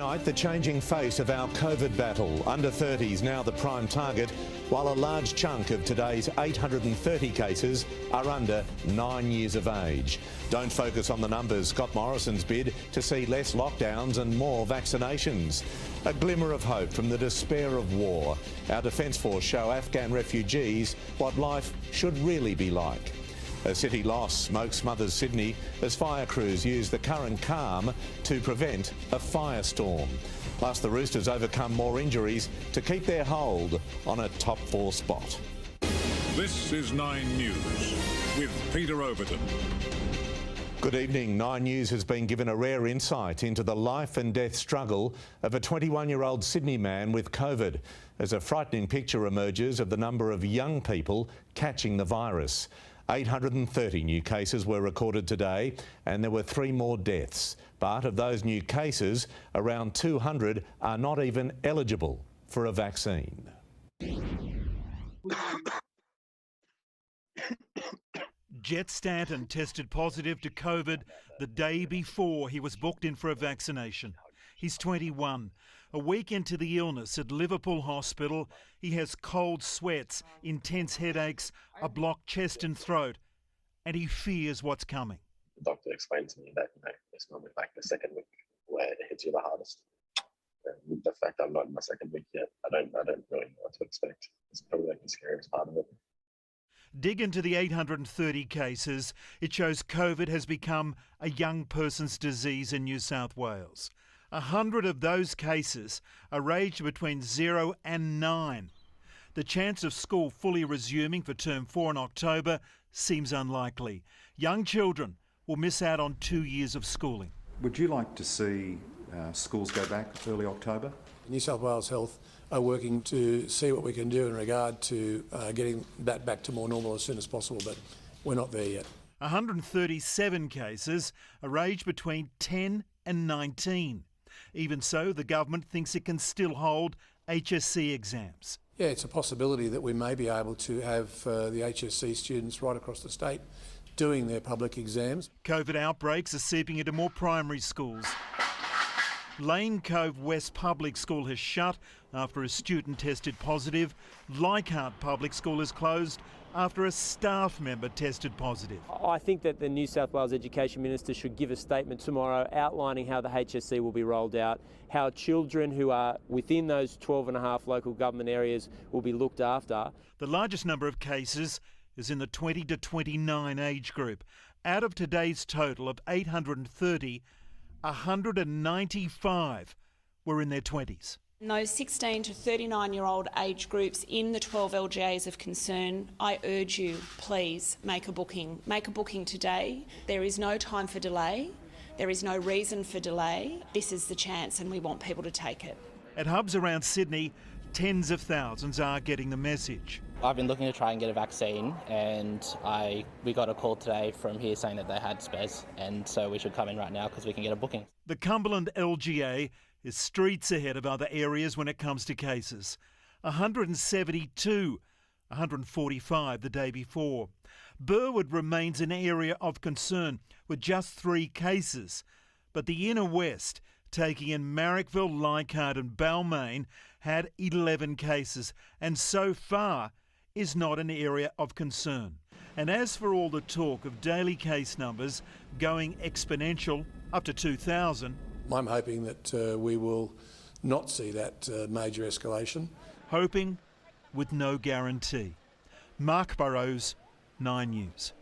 Tonight, the changing face of our COVID battle. Under 30s now the prime target, while a large chunk of today's 830 cases are under 9 years of age. Don't focus on the numbers. Scott Morrison's bid to see less lockdowns and more vaccinations. A glimmer of hope from the despair of war. Our Defence Force show Afghan refugees what life should really be like. A city loss smoke smothers Sydney as fire crews use the current calm to prevent a firestorm. Plus, the Roosters overcome more injuries to keep their hold on a top 4 spot. This is 9 News with Peter Overton. Good evening. 9 News has been given a rare insight into the life and death struggle of a 21-year-old Sydney man with COVID, as a frightening picture emerges of the number of young people catching the virus. 830 new cases were recorded today and there were 3 more deaths. But of those new cases, around 200 are not even eligible for a vaccine. Jet Stanton tested positive to COVID the day before he was booked in for a vaccination. He's 21. A week into the illness at Liverpool Hospital, he has cold sweats, intense headaches, a blocked chest and throat, and he fears what's coming. The doctor explained to me that it's normally like the second week where it hits you the hardest. And the fact I'm not in my second week yet, I don't really know what to expect. It's probably like the scariest part of it. Dig into the 830 cases. It shows COVID has become a young person's disease in New South Wales. 100 of those cases are aged between 0 and 9. The chance of school fully resuming for term 4 in October seems unlikely. Young children will miss out on 2 years of schooling. Would you like to see schools go back early October? New South Wales Health are working to see what we can do in regard to getting that back to more normal as soon as possible, but we're not there yet. 137 cases are aged between 10 and 19. Even so, the government thinks it can still hold HSC exams. Yeah, it's a possibility that we may be able to have the HSC students right across the state doing their public exams. COVID outbreaks are seeping into more primary schools. Lane Cove West Public School has shut after a student tested positive. Leichhardt Public School is closed after a staff member tested positive. I think that the New South Wales Education Minister should give a statement tomorrow outlining how the HSC will be rolled out, how children who are within those 12.5 local government areas will be looked after. The largest number of cases is in the 20 to 29 age group. Out of today's total of 830, 195 were in their 20s. In those 16 to 39-year-old age groups in the 12 LGAs of concern, I urge you, please make a booking. Make a booking today. There is no time for delay. There is no reason for delay. This is the chance and we want people to take it. At hubs around Sydney, tens of thousands are getting the message. I've been looking to try and get a vaccine and we got a call today from here saying that they had spares, and so we should come in right now because we can get a booking. The Cumberland LGA is streets ahead of other areas when it comes to cases. 172, 145 the day before. Burwood remains an area of concern with just 3 cases, but the inner west, taking in Marrickville, Leichhardt and Balmain, had 11 cases and so far is not an area of concern. And as for all the talk of daily case numbers going exponential up to 2,000, I'm hoping that we will not see that major escalation. Hoping with no guarantee. Mark Burrows, 9 News.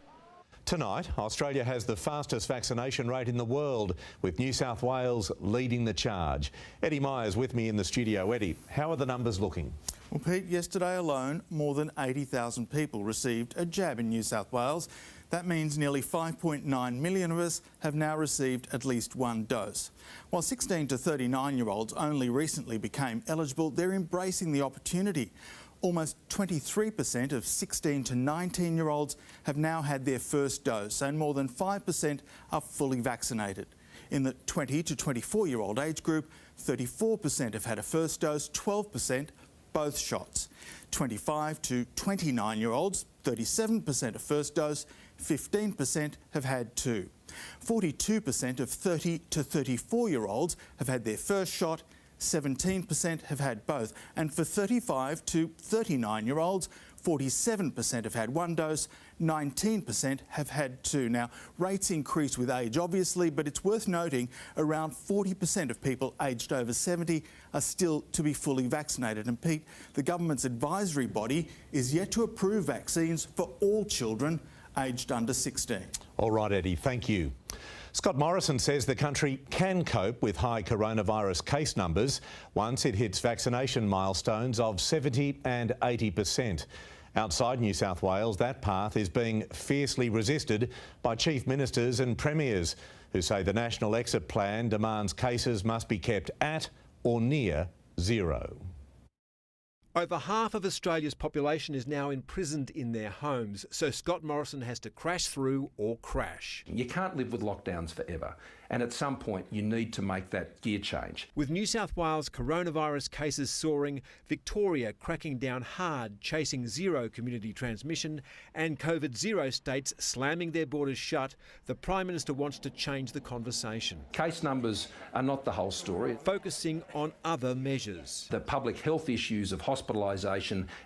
Tonight, Australia has the fastest vaccination rate in the world, with New South Wales leading the charge. Eddie Myers with me in the studio. Eddie, how are the numbers looking? Well, Pete, yesterday alone, more than 80,000 people received a jab in New South Wales. That means nearly 5.9 million of us have now received at least 1 dose. While 16 to 39-year-olds only recently became eligible, they're embracing the opportunity. Almost 23% of 16 to 19-year-olds have now had their first dose, and more than 5% are fully vaccinated. In the 20 to 24-year-old age group, 34% have had a first dose, 12% both shots. 25 to 29-year-olds, 37% a first dose, 15% have had 2. 42% of 30 to 34-year-olds have had their first shot, 17% have had both. And for 35 to 39-year-olds, 47% have had one dose, 19% have had two. Now, rates increase with age, obviously, but it's worth noting around 40% of people aged over 70 are still to be fully vaccinated. And Pete, the government's advisory body is yet to approve vaccines for all children aged under 16. All right, Eddie, thank you. Scott Morrison says the country can cope with high coronavirus case numbers once it hits vaccination milestones of 70 and 80%. Outside New South Wales, that path is being fiercely resisted by chief ministers and premiers who say the national exit plan demands cases must be kept at or near zero. Over half of Australia's population is now imprisoned in their homes, so Scott Morrison has to crash through or crash. You can't live with lockdowns forever, and at some point you need to make that gear change. With New South Wales coronavirus cases soaring, Victoria cracking down hard, chasing zero community transmission, and COVID zero states slamming their borders shut, the Prime Minister wants to change the conversation. Case numbers are not the whole story. Focusing on other measures. The public health issues of hospitalisation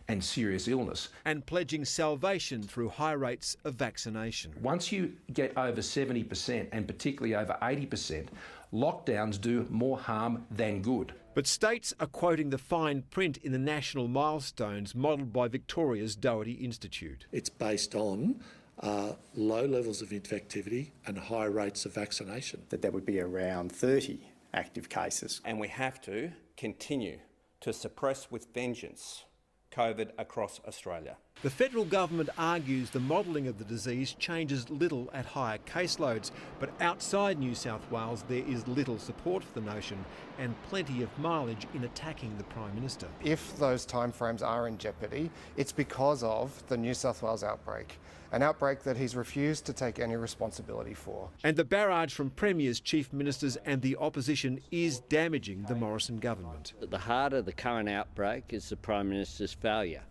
and serious illness. And pledging salvation through high rates of vaccination. Once you get over 70% and particularly over 80%, lockdowns do more harm than good. But states are quoting the fine print in the national milestones modelled by Victoria's Doherty Institute. It's based on low levels of infectivity and high rates of vaccination. That there would be around 30 active cases. And we have to continue to suppress with vengeance COVID across Australia. The federal government argues the modelling of the disease changes little at higher caseloads, but outside New South Wales there is little support for the notion and plenty of mileage in attacking the Prime Minister. If those timeframes are in jeopardy, it's because of the New South Wales outbreak. An outbreak that he's refused to take any responsibility for. And the barrage from premiers, chief ministers and the opposition is damaging the Morrison government. At the heart of the current outbreak is the Prime Minister's failure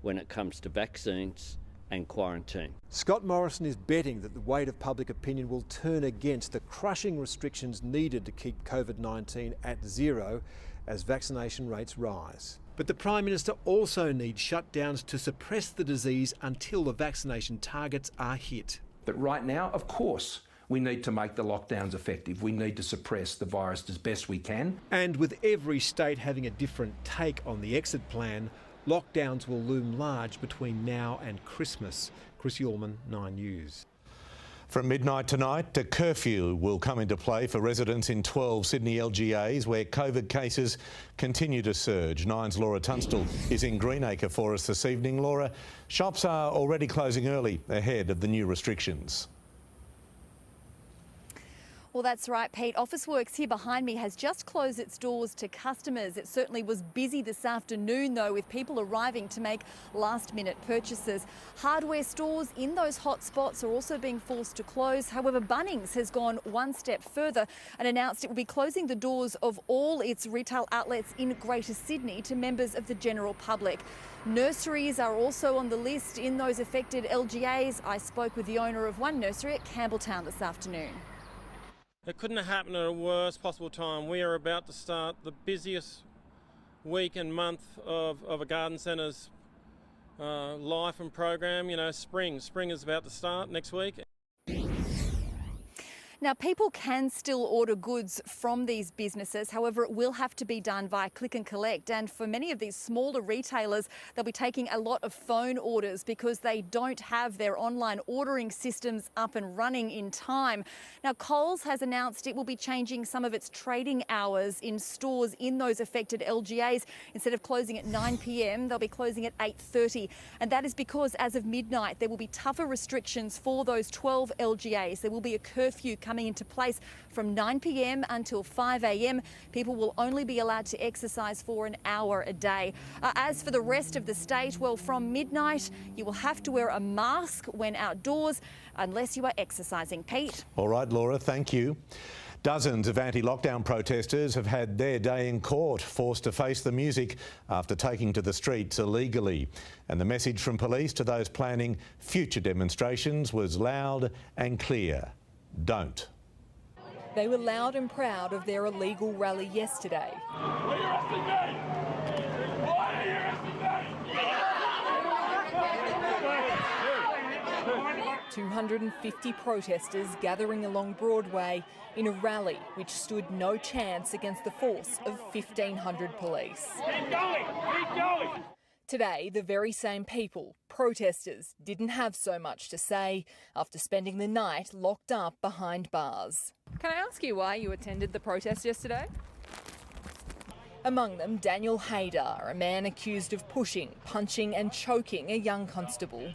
when it comes to vaccines and quarantine. Scott Morrison is betting that the weight of public opinion will turn against the crushing restrictions needed to keep COVID-19 at zero as vaccination rates rise. But the Prime Minister also needs shutdowns to suppress the disease until the vaccination targets are hit. But right now, of course, we need to make the lockdowns effective. We need to suppress the virus as best we can. And with every state having a different take on the exit plan, lockdowns will loom large between now and Christmas. Chris Ullman, 9 News. From midnight tonight, a curfew will come into play for residents in 12 Sydney LGAs where COVID cases continue to surge. Nine's Laura Tunstall is in Greenacre for us this evening. Laura, shops are already closing early ahead of the new restrictions. Well, that's right, Pete. Officeworks here behind me has just closed its doors to customers. It certainly was busy this afternoon, though, with people arriving to make last-minute purchases. Hardware stores in those hot spots are also being forced to close. However, Bunnings has gone one step further and announced it will be closing the doors of all its retail outlets in Greater Sydney to members of the general public. Nurseries are also on the list in those affected LGAs. I spoke with the owner of one nursery at Campbelltown this afternoon. It couldn't have happened at a worse possible time. We are about to start the busiest week and month of a garden centre's life and program. You know, spring is about to start next week. Now, people can still order goods from these businesses. However, it will have to be done via click and collect. And for many of these smaller retailers, they'll be taking a lot of phone orders because they don't have their online ordering systems up and running in time. Now, Coles has announced it will be changing some of its trading hours in stores in those affected LGAs. Instead of closing at 9 p.m, they'll be closing at 8:30. And that is because as of midnight, there will be tougher restrictions for those 12 LGAs. There will be a curfew coming into place from 9 p.m. until 5 a.m. People will only be allowed to exercise for an hour a day. As for the rest of the state, well, from midnight, you will have to wear a mask when outdoors unless you are exercising. Pete? All right, Laura, thank you. Dozens of anti-lockdown protesters have had their day in court, forced to face the music after taking to the streets illegally. And the message from police to those planning future demonstrations was loud and clear. don't. They were loud and proud of their illegal rally yesterday. 250 protesters gathering along Broadway in a rally which stood no chance against the force of 1,500 police. Keep going! Keep going! Today, the very same people, protesters, didn't have so much to say after spending the night locked up behind bars. Can I ask you why you attended the protest yesterday? Among them, Daniel Haydar, a man accused of pushing, punching and choking a young constable.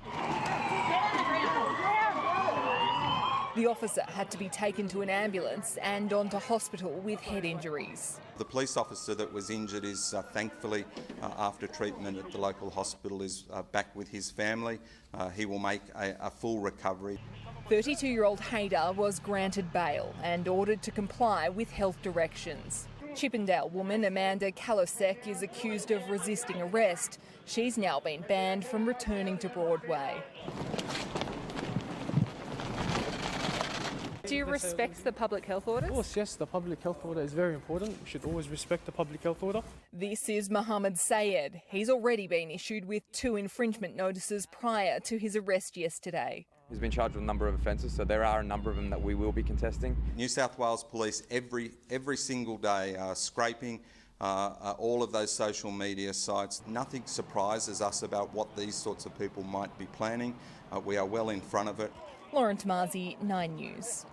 The officer had to be taken to an ambulance and onto hospital with head injuries. The police officer that was injured is thankfully, after treatment at the local hospital, is back with his family. He will make a full recovery. 32-year-old Haydar was granted bail and ordered to comply with health directions. Chippendale woman Amanda Kalosek is accused of resisting arrest. She's now been banned from returning to Broadway. Do you respect the public health orders? Of course, yes, the public health order is very important. We should always respect the public health order. This is Mohammed Sayed. He's already been issued with 2 infringement notices prior to his arrest yesterday. He's been charged with a number of offences, so there are a number of them that we will be contesting. New South Wales Police every single day are scraping all of those social media sites. Nothing surprises us about what these sorts of people might be planning. We are well in front of it. Lauren Tomazi, 9 News.